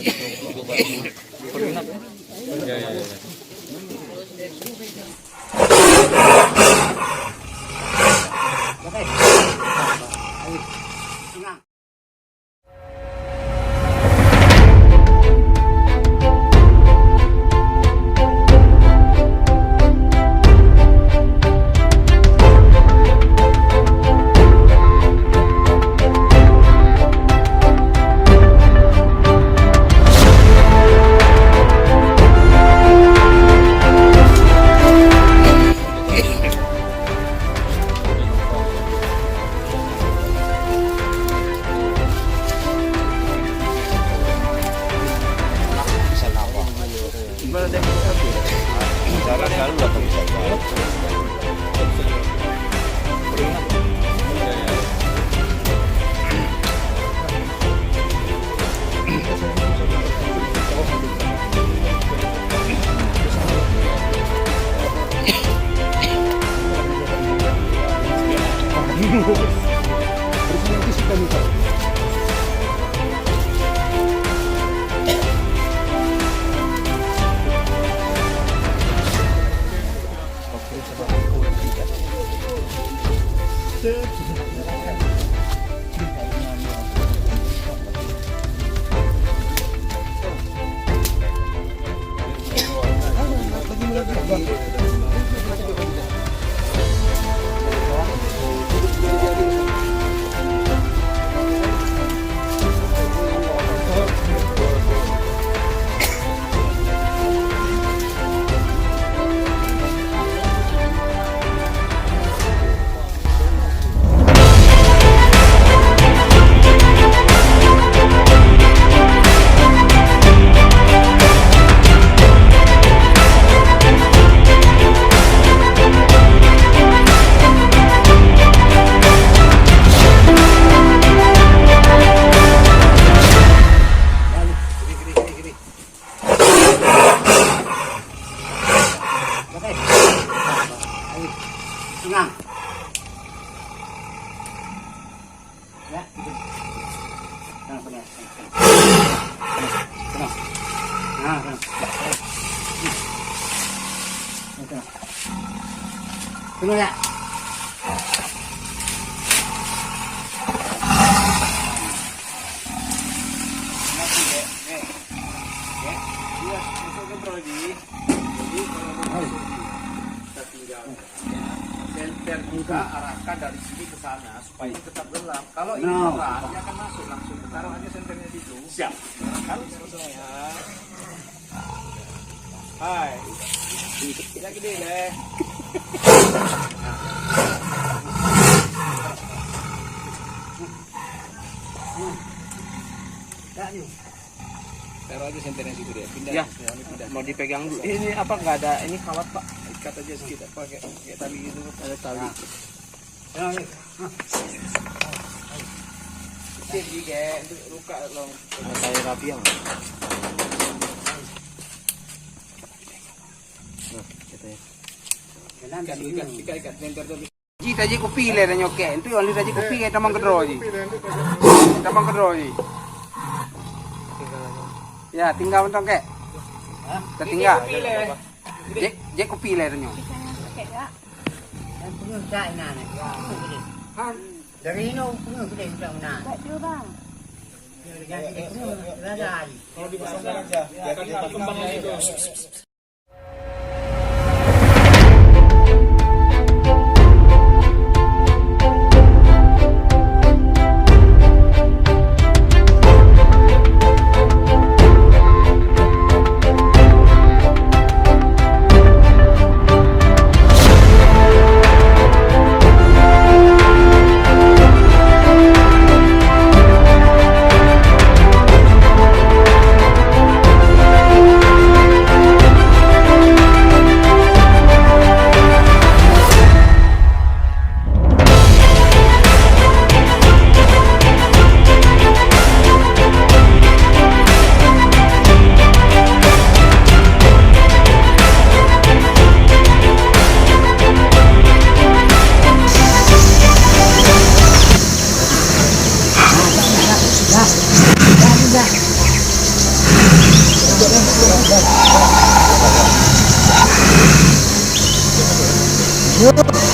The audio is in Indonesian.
Ya, ya, ya. Tenang. Ya. Tenang, tenang. Tenang. Nah, tenang. Tenang. Tenang ya. Terbuka arahkan dari sini ke sana supaya tetap gelap. Kalau ini terang, dia akan masuk langsung. Taruh aja senternya di situ. Siap. Kalau semuanya. Hai. Tidak gede deh. Taruh aja senternya situ deh. Pindah. Ya. Pindah. Mau dipegang dulu. Ini apa nggak ada ini kawat Pak? Ikat aja sekitar pakai tali gitu. Ada tali. Jadi kayak untuk luka long. Tali rapi yang. Nah, katanya. Ikat senter dulu. Ji tadi ko pile na nyoke. Itu oli tadi ko pile tamang kedro ji. Tamang kedro ji. Ya, tinggal mentong ke. Tinggal. Je ko pile na nyo. Dari ini punya gede udah mana? Chưa bang. Kalau dipasangkan aja, biar kembangnya itu. you.